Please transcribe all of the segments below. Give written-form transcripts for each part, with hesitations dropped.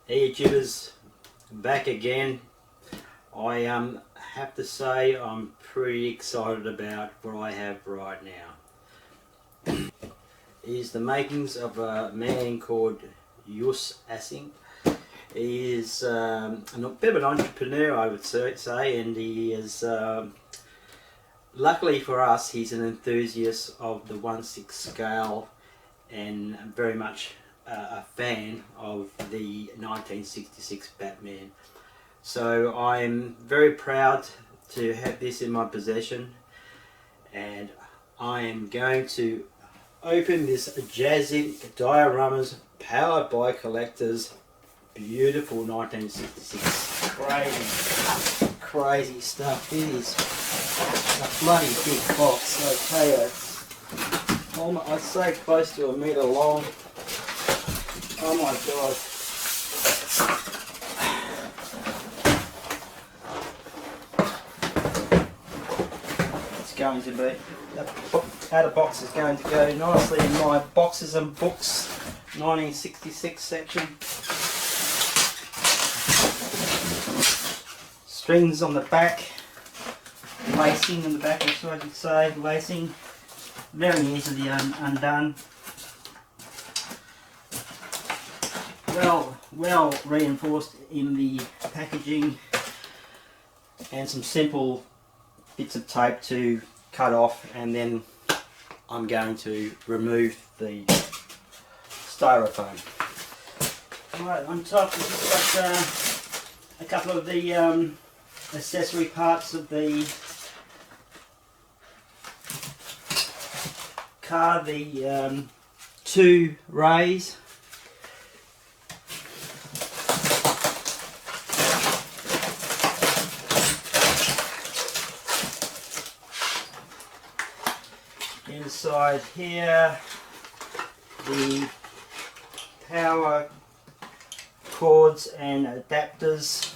Hey YouTubers, back again. I have to say I'm pretty excited about what I have right now. It is the makings of a man called Jus Assing. He is a bit of an entrepreneur, I would say, and he is, luckily for us, he's an enthusiast of the 1/6 scale and very much a fan of the 1966 Batman. So I'm very proud to have this in my possession, and I am going to open this Jazzy Dioramas powered by Collectors beautiful 1966. Crazy stuff. It is a bloody big box, I tell you. I'd say close to 1 metre long. Oh my god. It's going to be, that outer box is going to go nicely in my boxes and books 1966 section. Strings on the back, lacing in the back, I should say, lacing, very easily undone. Well reinforced in the packaging, and some simple bits of tape to cut off, and then I'm going to remove the styrofoam. Right, on top we've just got a couple of the accessory parts of the car, the two rays. Inside here, the power cords and adapters.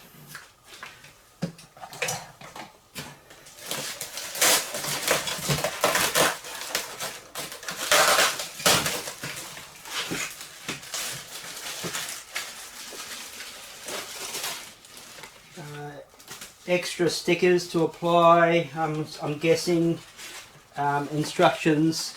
Extra stickers to apply, I'm guessing. Instructions.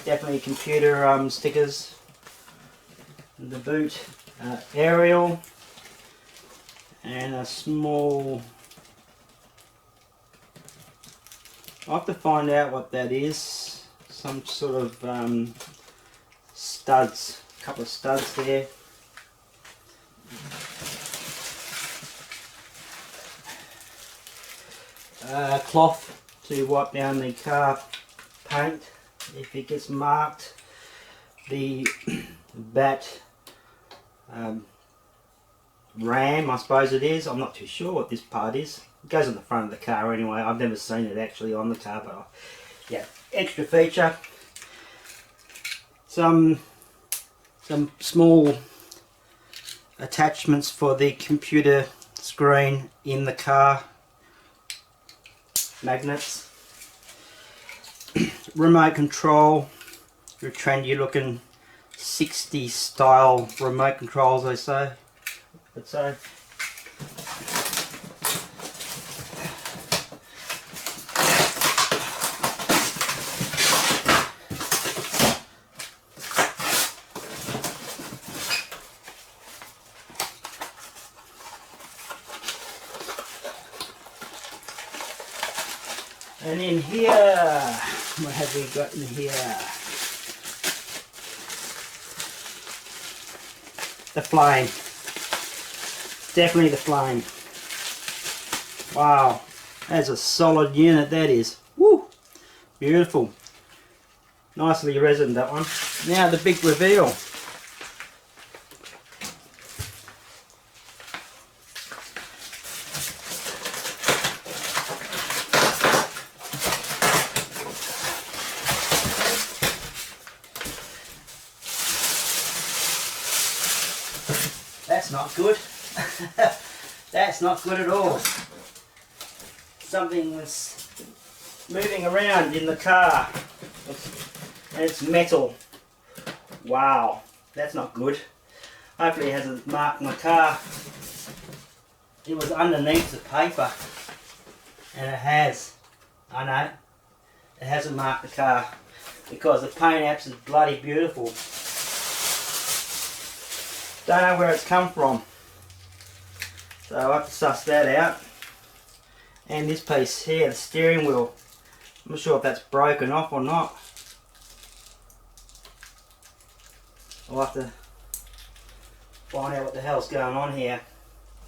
Definitely computer stickers. The boot, aerial, and a small, I'll have to find out what that is. Some sort of studs, a couple of studs there. Cloth to wipe down the car paint if it gets marked. The bat ram, I suppose it is. I'm not too sure what this part is. It goes on the front of the car anyway. I've never seen it actually on the car, but yeah, extra feature. Some small attachments for the computer screen in the car. Magnets, remote control, your trendy looking 60s style remote controls, I say. And in here, what have we got in here? The flame. Definitely the flame. Wow, that's a solid unit, that is. Woo! Beautiful. Nicely resined, that one. Now the big reveal. That's not good. That's not good at all. Something was moving around in the car. And it's metal. Wow, that's not good. Hopefully it hasn't marked my car. It was underneath the paper, and it has. I know, it hasn't marked the car because the paint apps is bloody beautiful. Don't know where it's come from, so I'll have to suss that out. And this piece here, the steering wheel, I'm not sure if that's broken off or not. I'll have to find out what the hell's going on here.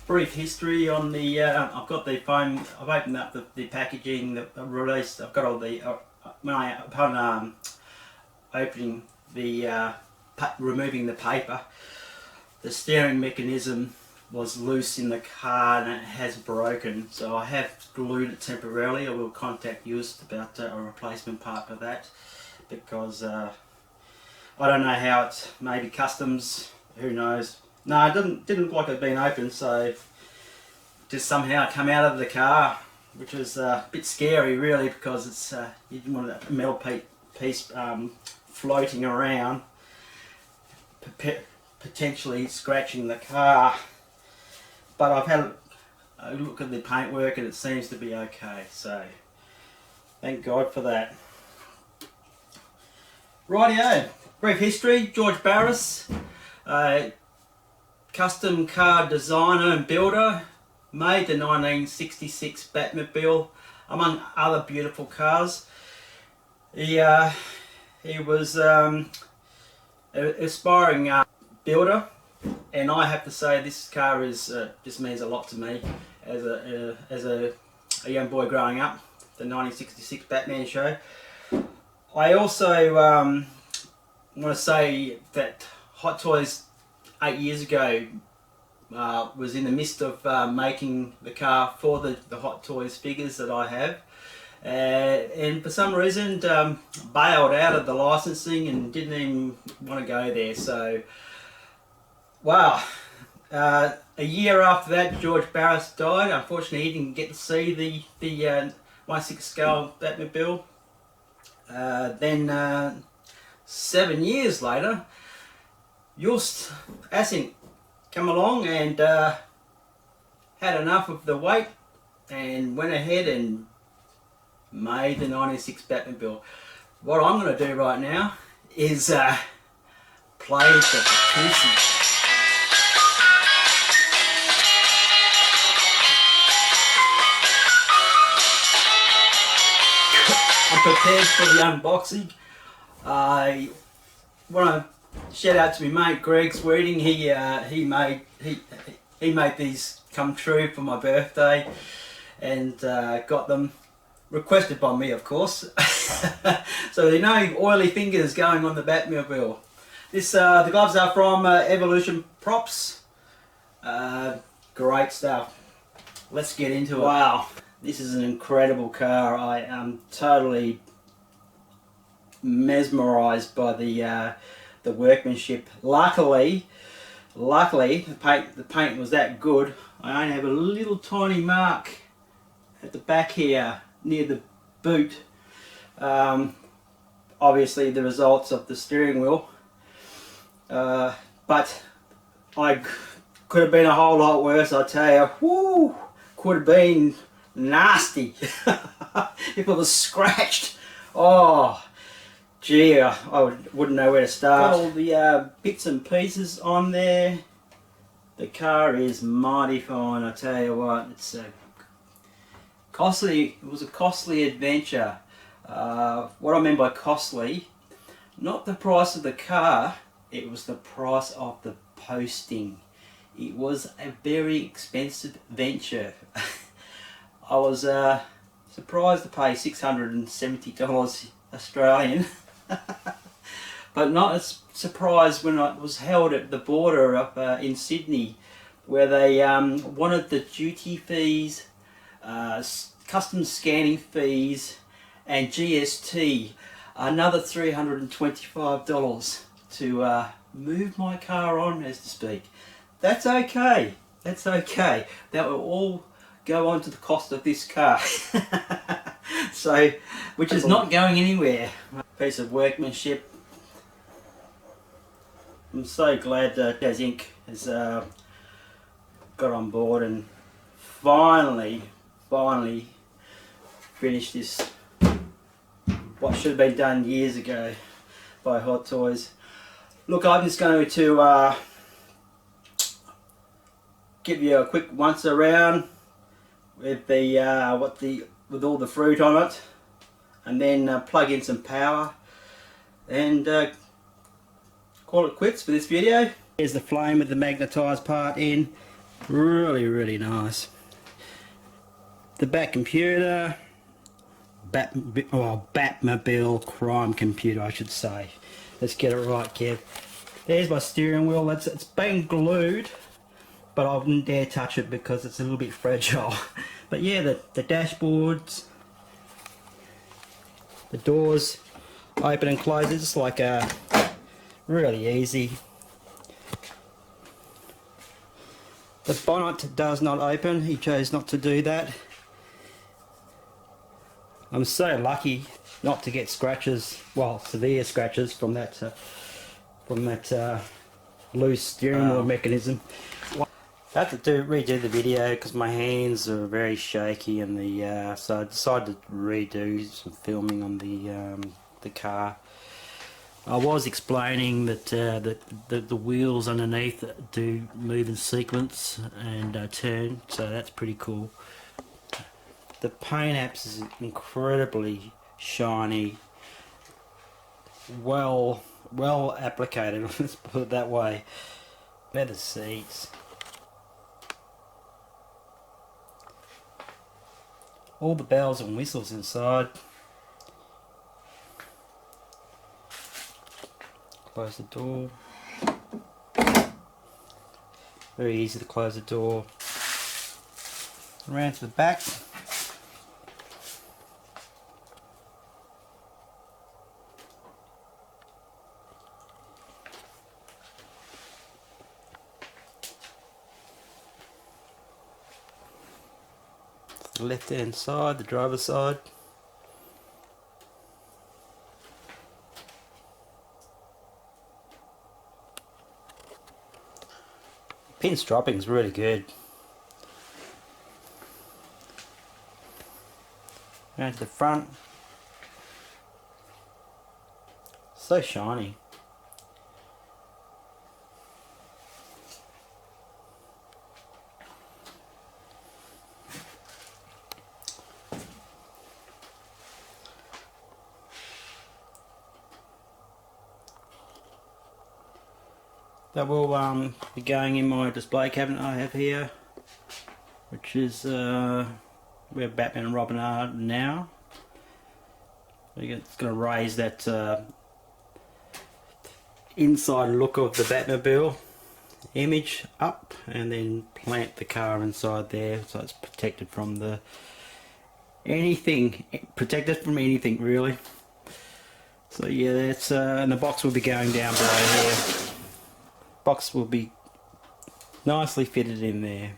Brief history on the, I've got the phone, I've opened up the packaging, the release, I've got all the, upon opening the, removing the paper, the steering mechanism was loose in the car and it has broken, so I have glued it temporarily. I will contact Youst about a replacement part for that, because I don't know how it's, maybe customs, who knows. No, it didn't look like it had been opened, so just somehow come out of the car, which was a bit scary really, because it's you didn't want a metal piece floating around, potentially scratching the car. But I've had a look at the paintwork and it seems to be okay, so thank God for that. Rightio, brief history. George Barris, custom car designer and builder, made the 1966 Batmobile, among other beautiful cars. He was an aspiring builder, and I have to say this car is just means a lot to me as a young boy growing up. The 1966 Batman show. I also want to say that Hot Toys 8 years ago was in the midst of making the car for the Hot Toys figures that I have, and for some reason bailed out of the licensing and didn't even want to go there. So wow, a year after that George Barris died. Unfortunately he didn't get to see the 1/6 scale Batmobile. Then 7 years later, Youst Async come along and had enough of the wait and went ahead and made the 1996 Batmobile. What I'm going to do right now is play the Percussive. I'm prepared for the unboxing. I want to shout out to my mate Greg Sweeting. He made these come true for my birthday, and got them requested by me, of course. So there are no oily fingers going on the Batmobile. This the gloves are from Evolution Props. Great stuff. Let's get into it. Wow, this is an incredible car. I am totally mesmerised by the workmanship. Luckily the paint was that good. I only have a little tiny mark at the back here near the boot. Obviously the results of the steering wheel, but I could have been a whole lot worse, I tell you. Woo, could have been nasty if it was scratched. Oh gee, I wouldn't know where to start. Got all the bits and pieces on there. The car is mighty fine, I tell you what. It's costly. It was a costly adventure. What I mean by costly, not the price of the car, it was the price of the posting. It was a very expensive venture. I was surprised to pay $670 Australian. But not as surprised when I was held at the border up in Sydney, where they wanted the duty fees, custom scanning fees and GST, another $325 to move my car on, as to speak. That's okay, that will all go on to the cost of this car. So, which is not going anywhere. Piece of workmanship. I'm so glad that Jazz Inc. has got on board and finally finished this, what should have been done years ago by Hot Toys. Look, I'm just going to give you a quick once around with the with all the fruit on it, and then plug in some power and call it quits for this video. Here's the flame with the magnetised part in. Really nice. The back computer, Batmobile crime computer, I should say. Let's get it right, Kev. There's my steering wheel. It's been glued, but I wouldn't dare touch it because it's a little bit fragile. But yeah, the dashboards, the doors open and close. It's like really easy. The bonnet does not open. He chose not to do that. I'm so lucky not to get scratches, well, severe scratches from that loose steering wheel mechanism. I had to redo the video because my hands are very shaky, and so I decided to redo some filming on the car. I was explaining that the wheels underneath do move in sequence and turn, so that's pretty cool. The paint apps is incredibly shiny, well applicated, let's put it that way. Leather seats. All the bells and whistles inside. Close the door. Very easy to close the door. Around to the back. The left hand side, the driver's side. Pin striping is really good. Around to the front. So shiny. That will be going in my display cabinet I have here, which is where Batman and Robin are now. It's going to raise that inside look of the Batmobile image up, and then plant the car inside there so it's protected from protected from anything really. So yeah, that's and the box will be going down below here. Box will be nicely fitted in there.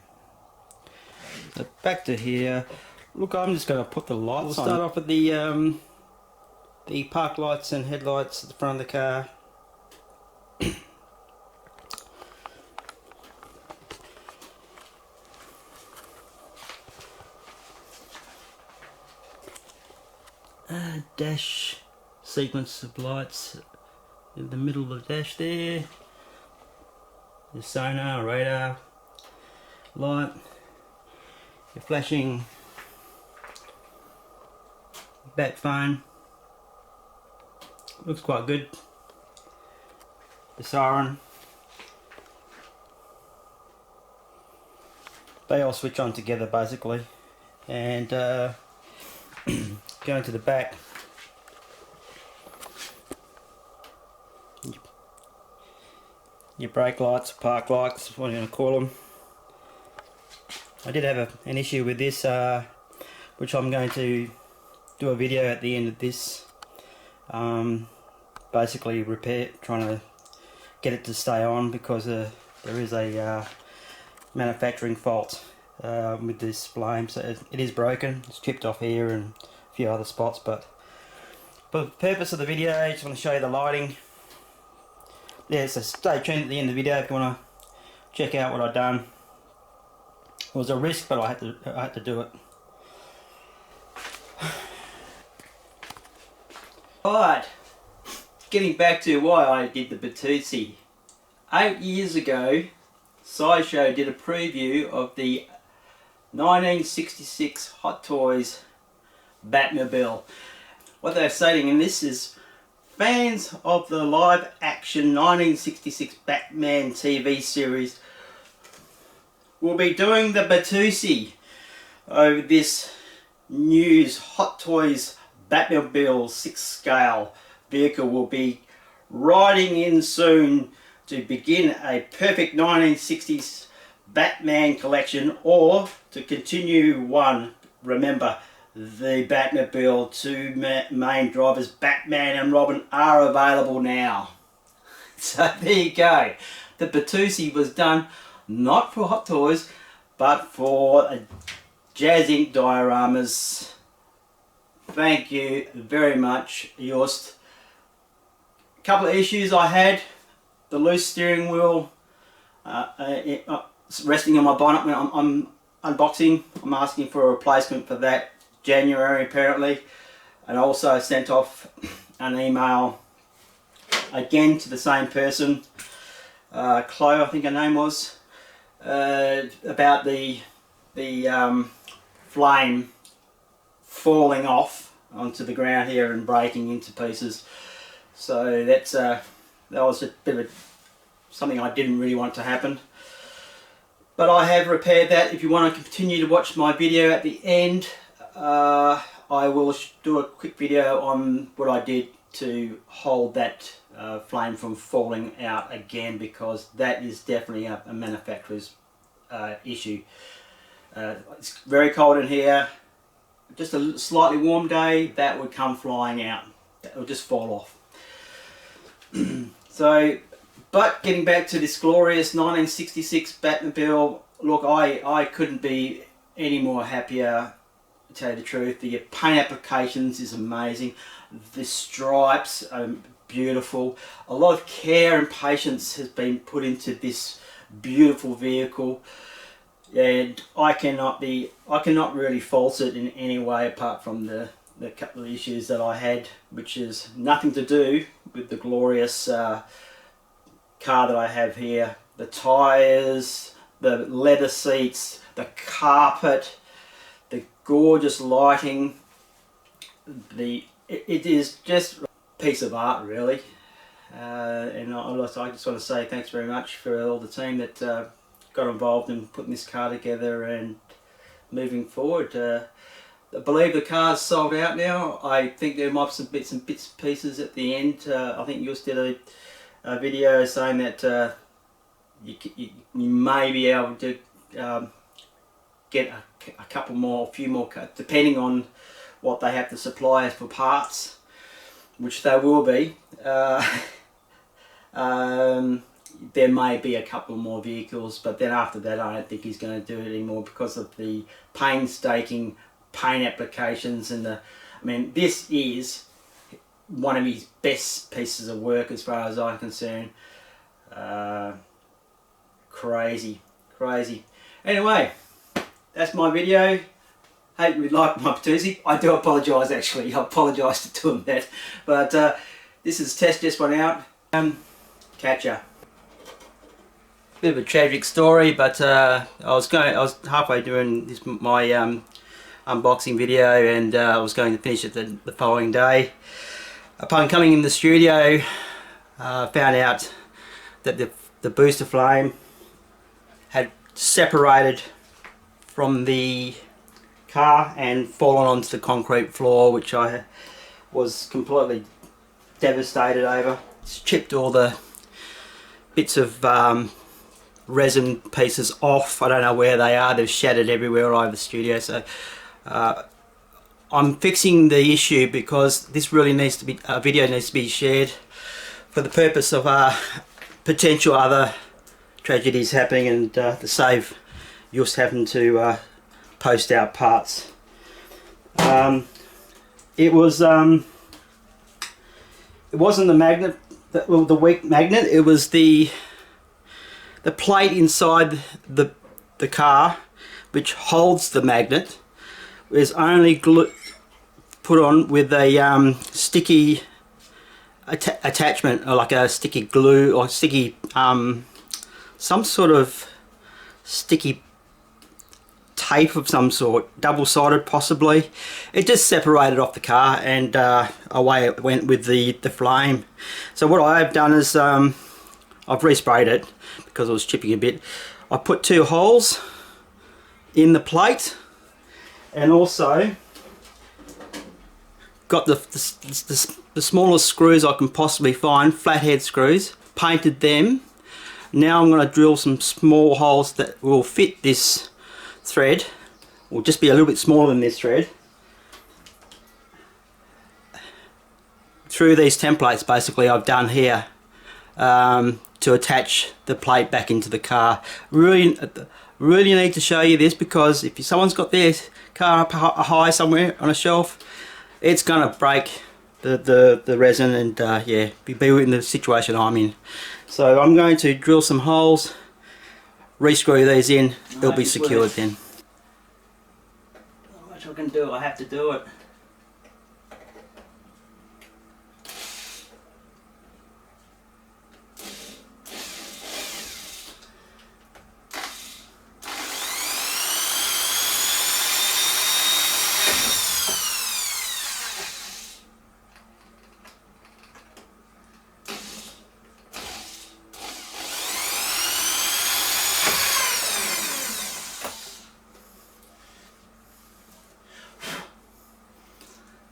So back to here. Look, I'm just going to put the lights on. We'll start off with the park lights and headlights at the front of the car. Dash sequence of lights in the middle of the dash there. The sonar, radar, light, your flashing bat phone, looks quite good. The siren, they all switch on together basically. And going to the back, your brake lights, park lights, what are you going to call them. I did have an issue with this, which I'm going to do a video at the end of this, basically trying to get it to stay on, because there is a manufacturing fault with this flame. So it is broken, it's chipped off here, and a few other spots, but for the purpose of the video, I just want to show you the lighting. Yeah, so stay tuned at the end of the video if you want to check out what I've done. It was a risk, but I had to do it. Alright, getting back to why I did the Batmobile. 8 years ago, Sideshow did a preview of the 1966 Hot Toys Batmobile. What they're stating in this is, fans of the live action 1966 Batman TV series will be doing the Batmobile over this news. Hot Toys Batmobile 6 scale vehicle will be riding in soon to begin a perfect 1960s Batman collection, or to continue one. Remember, the Batmobile, two main drivers, Batman and Robin, are available now. So there you go. The Batmobile was done not for Hot Toys, but for Jazz Inc. dioramas. Thank you very much, Yost. A couple of issues I had: the loose steering wheel resting on my bonnet when I'm unboxing. I'm asking for a replacement for that, January apparently, and also sent off an email again to the same person, Chloe I think her name was, about the flame falling off onto the ground here and breaking into pieces. So that's that was a bit of something I didn't really want to happen. But I have repaired that. If you want to continue to watch my video at the end, I will do a quick video on what I did to hold that flame from falling out again, because that is definitely a manufacturer's issue. It's very cold in here. Just a slightly warm day, that would come flying out. That would just fall off. So, but getting back to this glorious 1966 Batmobile, look, I couldn't be any more happier, to tell you the truth. The paint applications is amazing. The stripes are beautiful. A lot of care and patience has been put into this beautiful vehicle, and I cannot really fault it in any way, apart from the couple of issues that I had, which is nothing to do with the glorious car that I have here. The tyres, the leather seats, the carpet, the gorgeous lighting. It is just a piece of art, really. And I just want to say thanks very much for all the team that got involved in putting this car together and moving forward. I believe the car's sold out now. I think there might be some bits and pieces at the end. I think you just did a video saying that you may be able to get a couple more, a few more, depending on what they have to supply us for parts, which they will be. There may be a couple more vehicles, but then after that I don't think he's going to do it anymore, because of the painstaking paint applications and I mean, this is one of his best pieces of work as far as I'm concerned. Crazy. Anyway, that's my video. Hope you liked my Batmobile. I do apologise, actually. I apologise to doing that. But this is Test Just Went Out. Catch ya. Bit of a tragic story, but I was halfway doing my unboxing video, and I was going to finish it the following day. Upon coming in the studio, found out that the booster flame had separated from the car and fallen onto the concrete floor, which I was completely devastated over. It's chipped all the bits of resin pieces off. I don't know where they are. They've shattered everywhere all over the studio. So I'm fixing the issue, because this really needs to be, a video needs to be shared for the purpose of potential other tragedies happening, and to save just having to post out parts. it wasn't the magnet, the weak magnet. It was the plate inside the car, which holds the magnet, is only put on with a sticky attachment, or like a sticky glue, or sticky some sort of sticky tape of some sort, double-sided possibly. It just separated off the car, and away it went with the flame. So what I have done is I've resprayed it because it was chipping a bit. I put 2 holes in the plate, and also got the smallest screws I can possibly find, flathead screws, painted them. Now I'm going to drill some small holes that will fit this thread, will just be a little bit smaller than this thread, through these templates basically I've done here, to attach the plate back into the car. Really need to show you this, because if someone's got their car up high somewhere on a shelf, it's gonna break the resin, and yeah, be in the situation I'm in. So I'm going to drill some holes, re-screw these in, it'll be secured then. Not much I can do, I have to do it.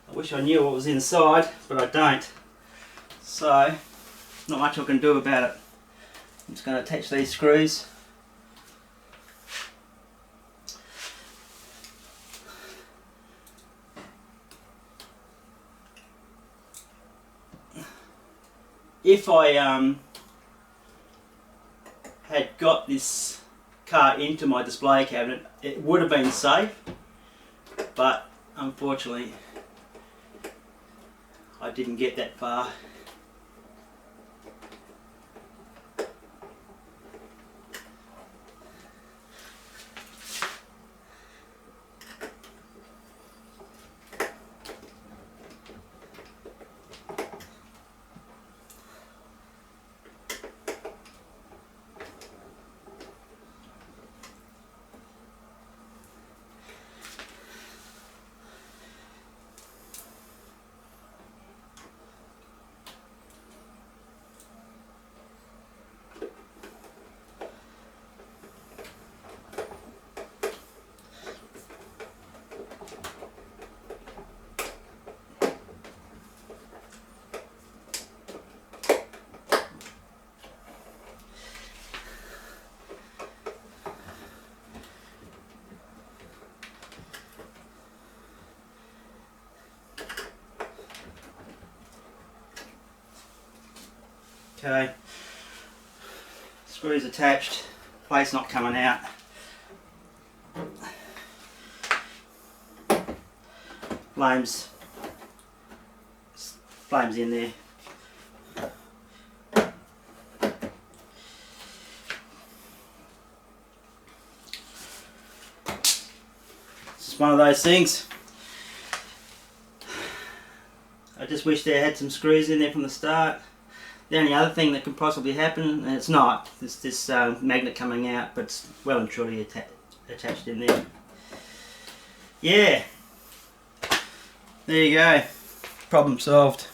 I wish I knew what was inside, but I don't. So, not much I can do about it. I'm just going to attach these screws. If I had got this car into my display cabinet, it would have been safe, but unfortunately I didn't get that far. Okay, screws attached, plate's not coming out. Flames in there. It's just one of those things. I just wish they had some screws in there from the start. The only other thing that could possibly happen, and it's not, is this magnet coming out, but it's well and truly attached in there. Yeah, there you go, problem solved.